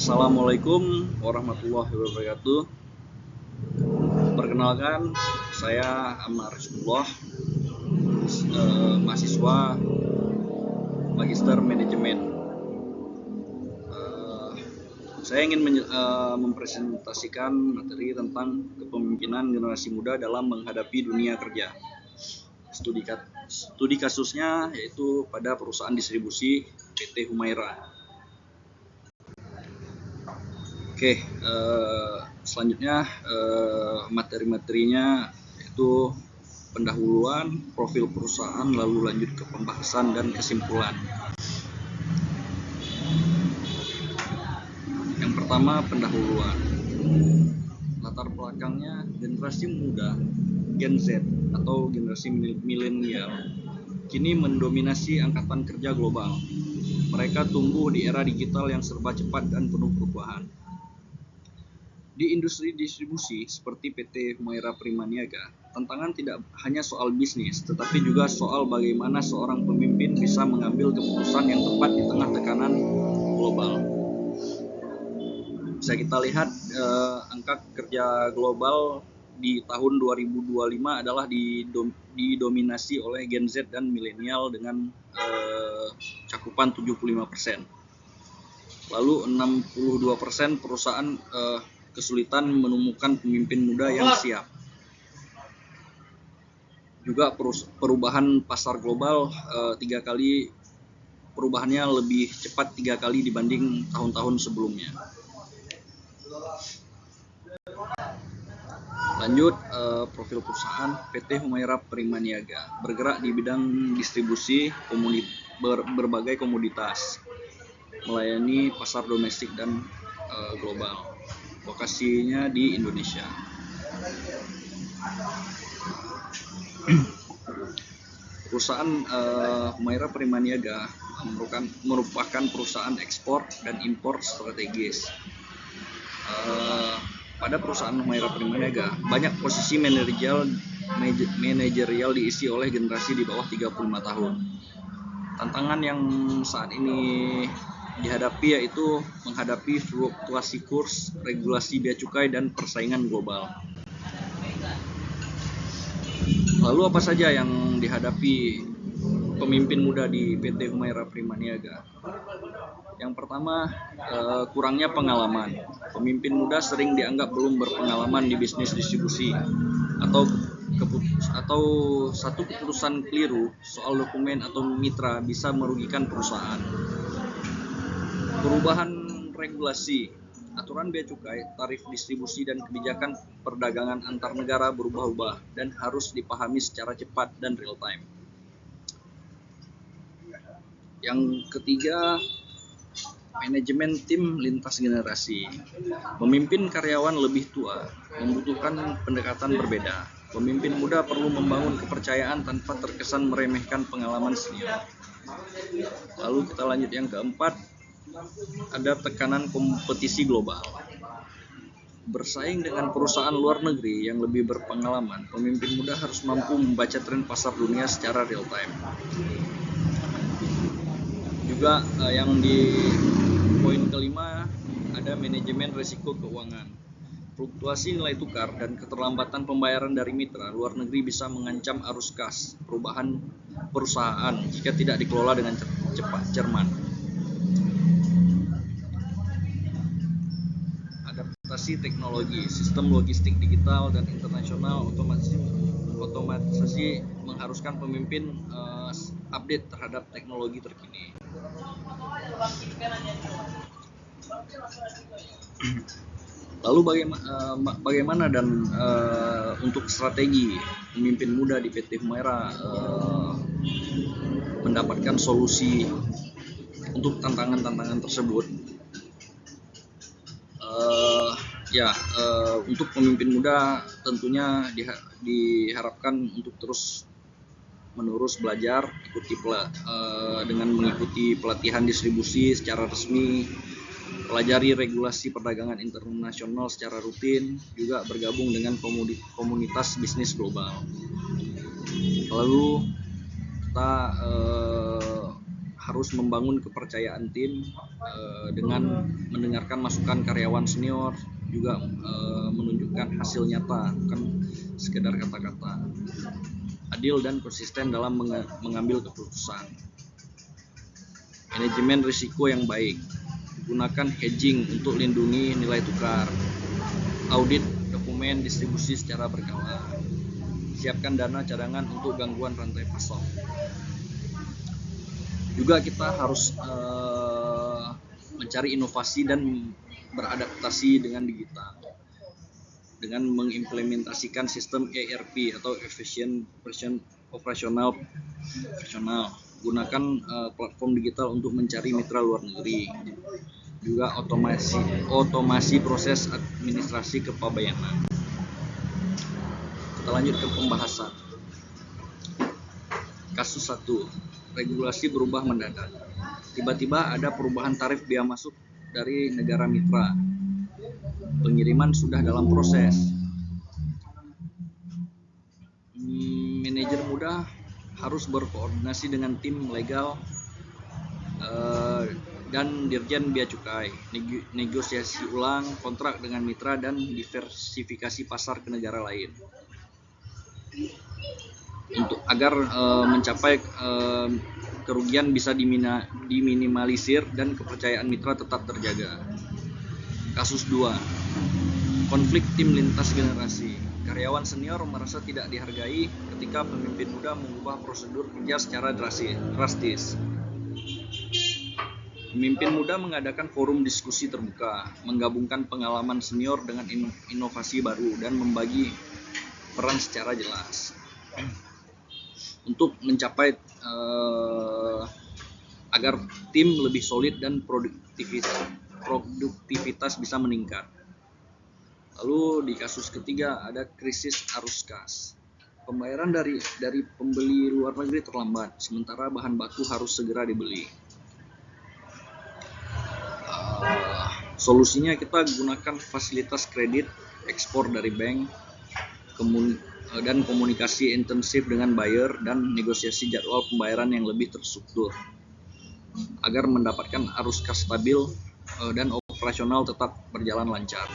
Assalamualaikum warahmatullahi wabarakatuh. Perkenalkan, saya Ammar Rizqullah, mahasiswa Magister Manajemen. Saya ingin mempresentasikan materi tentang kepemimpinan generasi muda dalam menghadapi dunia kerja. Studi kasusnya yaitu pada perusahaan distribusi PT Humaira. Oke, selanjutnya materi-materinya yaitu pendahuluan, profil perusahaan, lalu lanjut ke pembahasan dan kesimpulan. Yang pertama, pendahuluan. Latar belakangnya, generasi muda Gen Z atau generasi milenial kini mendominasi angkatan kerja global. Mereka tumbuh di era digital yang serba cepat dan penuh perubahan. Di industri distribusi seperti PT Humaira Primaniaga, tantangan tidak hanya soal bisnis, tetapi juga soal bagaimana seorang pemimpin bisa mengambil keputusan yang tepat di tengah tekanan global. Bisa kita lihat angka kerja global di tahun 2025 adalah didominasi oleh Gen Z dan milenial dengan cakupan 75%. Lalu 62% perusahaan kesulitan menemukan pemimpin muda yang siap. Juga perubahan pasar global perubahannya lebih cepat 3 kali dibanding tahun-tahun sebelumnya. Lanjut, profil perusahaan PT Humaira Primaniaga bergerak di bidang distribusi berbagai komoditas, melayani pasar domestik dan global. Lokasinya di Indonesia. Perusahaan Humaira Primaniaga merupakan perusahaan ekspor dan impor strategis. Pada perusahaan Humaira Primaniaga, banyak posisi manajerial diisi oleh generasi di bawah 35 tahun. Tantangan yang saat ini dihadapi yaitu menghadapi fluktuasi kurs, regulasi bea cukai, dan persaingan global. Lalu apa saja yang dihadapi pemimpin muda di PT Humaira Primaniaga? Yang pertama, kurangnya pengalaman. Pemimpin muda sering dianggap belum berpengalaman di bisnis distribusi atau satu keputusan keliru soal dokumen atau mitra bisa merugikan perusahaan. Perubahan regulasi, aturan bea cukai, tarif distribusi, dan kebijakan perdagangan antar negara berubah-ubah dan harus dipahami secara cepat dan real time. Yang ketiga, manajemen tim lintas generasi. Memimpin karyawan lebih tua membutuhkan pendekatan berbeda. Pemimpin muda perlu membangun kepercayaan tanpa terkesan meremehkan pengalaman senior. Lalu kita lanjut yang keempat, ada tekanan kompetisi global. Bersaing dengan perusahaan luar negeri yang lebih berpengalaman, pemimpin muda harus mampu membaca tren pasar dunia secara real time. Juga yang di poin kelima, ada manajemen risiko keuangan. Fluktuasi nilai tukar dan keterlambatan pembayaran dari mitra luar negeri bisa mengancam arus kas perusahaan jika tidak dikelola dengan cermat. Adaptasi teknologi, sistem logistik digital dan internasional, otomatisasi mengharuskan pemimpin update terhadap teknologi terkini. Lalu bagaimana dan untuk strategi pemimpin muda di PT Humaira mendapatkan solusi untuk tantangan-tantangan tersebut? Untuk pemimpin muda tentunya diharapkan untuk terus menerus belajar, dengan mengikuti pelatihan distribusi secara resmi, pelajari regulasi perdagangan internasional secara rutin, juga bergabung dengan komunitas bisnis global. Lalu kita harus membangun kepercayaan tim dengan mendengarkan masukan karyawan senior, juga menunjukkan hasil nyata, bukan sekedar kata-kata. Adil dan konsisten dalam mengambil keputusan. Manajemen risiko yang baik. Gunakan hedging untuk lindungi nilai tukar. Audit dokumen distribusi secara berkala. Siapkan dana cadangan untuk gangguan rantai pasok. Juga kita harus mencari inovasi dan beradaptasi dengan digital dengan mengimplementasikan sistem ERP atau Efficient Operational. Gunakan platform digital untuk mencari mitra luar negeri. Juga otomasi proses administrasi kepabeanan. Kita lanjut ke pembahasan. Kasus 1. Regulasi berubah mendadak. Tiba-tiba ada perubahan tarif biaya masuk dari negara mitra. Pengiriman sudah dalam proses. Manajer muda harus berkoordinasi dengan tim legal dan Dirjen Bea Cukai, negosiasi ulang kontrak dengan mitra dan diversifikasi pasar ke negara lain. Untuk agar mencapai kerugian bisa diminimalisir dan kepercayaan mitra tetap terjaga. Kasus 2. Konflik tim lintas generasi. Karyawan senior merasa tidak dihargai ketika pemimpin muda mengubah prosedur kerja secara drastis. Pemimpin muda mengadakan forum diskusi terbuka, menggabungkan pengalaman senior dengan inovasi baru dan membagi peran secara jelas. Untuk mencapai agar tim lebih solid dan produktivitas bisa meningkat. Lalu di kasus ketiga ada krisis arus kas. Pembayaran dari pembeli luar negeri terlambat, sementara bahan baku harus segera dibeli. Solusinya kita gunakan fasilitas kredit, ekspor dari bank, dan komunikasi intensif dengan buyer dan negosiasi jadwal pembayaran yang lebih terstruktur agar mendapatkan arus kas stabil dan operasional tetap berjalan lancar.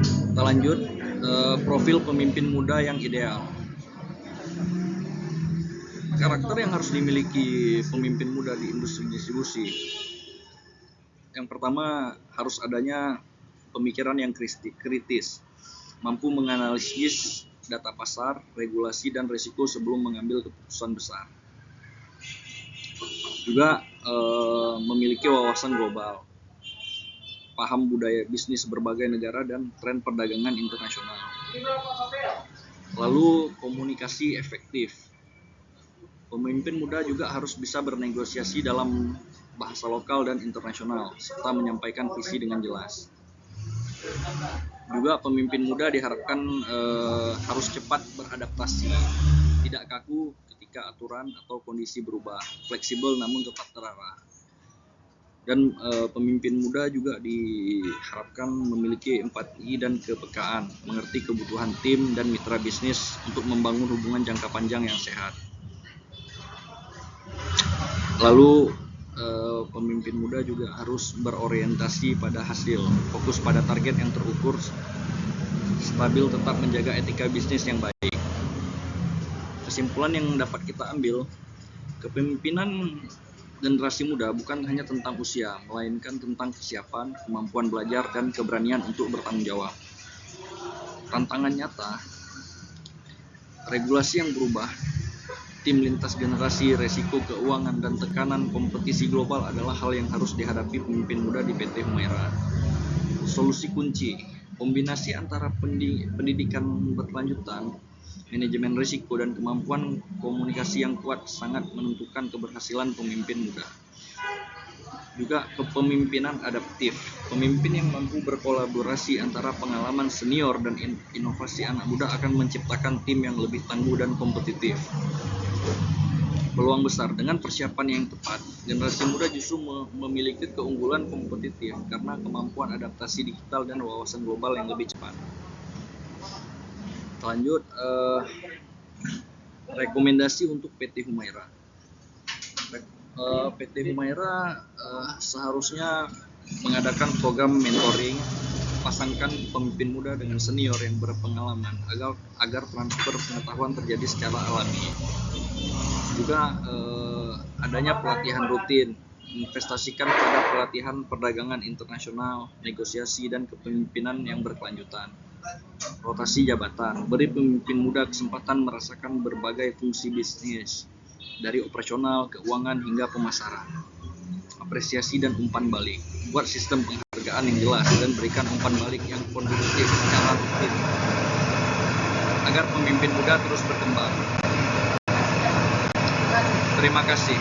Kita lanjut, profil pemimpin muda yang ideal. Karakter yang harus dimiliki pemimpin muda di industri distribusi. Yang pertama, harus adanya pemikiran yang kritis, mampu menganalisis data pasar, regulasi, dan risiko sebelum mengambil keputusan besar. Juga memiliki wawasan global, paham budaya bisnis berbagai negara dan tren perdagangan internasional. Lalu komunikasi efektif. Pemimpin muda juga harus bisa bernegosiasi dalam bahasa lokal dan internasional, serta menyampaikan visi dengan jelas. Juga pemimpin muda diharapkan harus cepat beradaptasi, tidak kaku ketika aturan atau kondisi berubah, fleksibel namun tetap terarah. Dan pemimpin muda juga diharapkan memiliki empati dan kepekaan, mengerti kebutuhan tim dan mitra bisnis untuk membangun hubungan jangka panjang yang sehat. Lalu pemimpin muda juga harus berorientasi pada hasil, fokus pada target yang terukur, stabil, tetap menjaga etika bisnis yang baik. Kesimpulan yang dapat kita ambil, kepemimpinan generasi muda bukan hanya tentang usia, melainkan tentang kesiapan, kemampuan belajar, dan keberanian untuk bertanggung jawab. Tantangan nyata, regulasi yang berubah, tim lintas generasi, resiko keuangan, dan tekanan kompetisi global adalah hal yang harus dihadapi pemimpin muda di PT Humaira. Solusi kunci, kombinasi antara pendidikan berkelanjutan, manajemen risiko, dan kemampuan komunikasi yang kuat sangat menentukan keberhasilan pemimpin muda. Juga kepemimpinan adaptif, pemimpin yang mampu berkolaborasi antara pengalaman senior dan inovasi anak muda akan menciptakan tim yang lebih tangguh dan kompetitif. Peluang besar, dengan persiapan yang tepat, generasi muda justru memiliki keunggulan kompetitif karena kemampuan adaptasi digital dan wawasan global yang lebih cepat. Lanjut, Rekomendasi untuk PT Humaira. PT Humaira seharusnya mengadakan program mentoring, pasangkan pemimpin muda dengan senior yang berpengalaman agar transfer pengetahuan terjadi secara alami. Juga adanya pelatihan rutin, investasikan pada pelatihan perdagangan internasional, negosiasi dan kepemimpinan yang berkelanjutan. Rotasi jabatan, beri pemimpin muda kesempatan merasakan berbagai fungsi bisnis, dari operasional, keuangan, hingga pemasaran. Apresiasi dan umpan balik, buat sistem penghargaan yang jelas dan berikan umpan balik yang kondusif secara rutin, agar pemimpin muda terus berkembang. Terima kasih.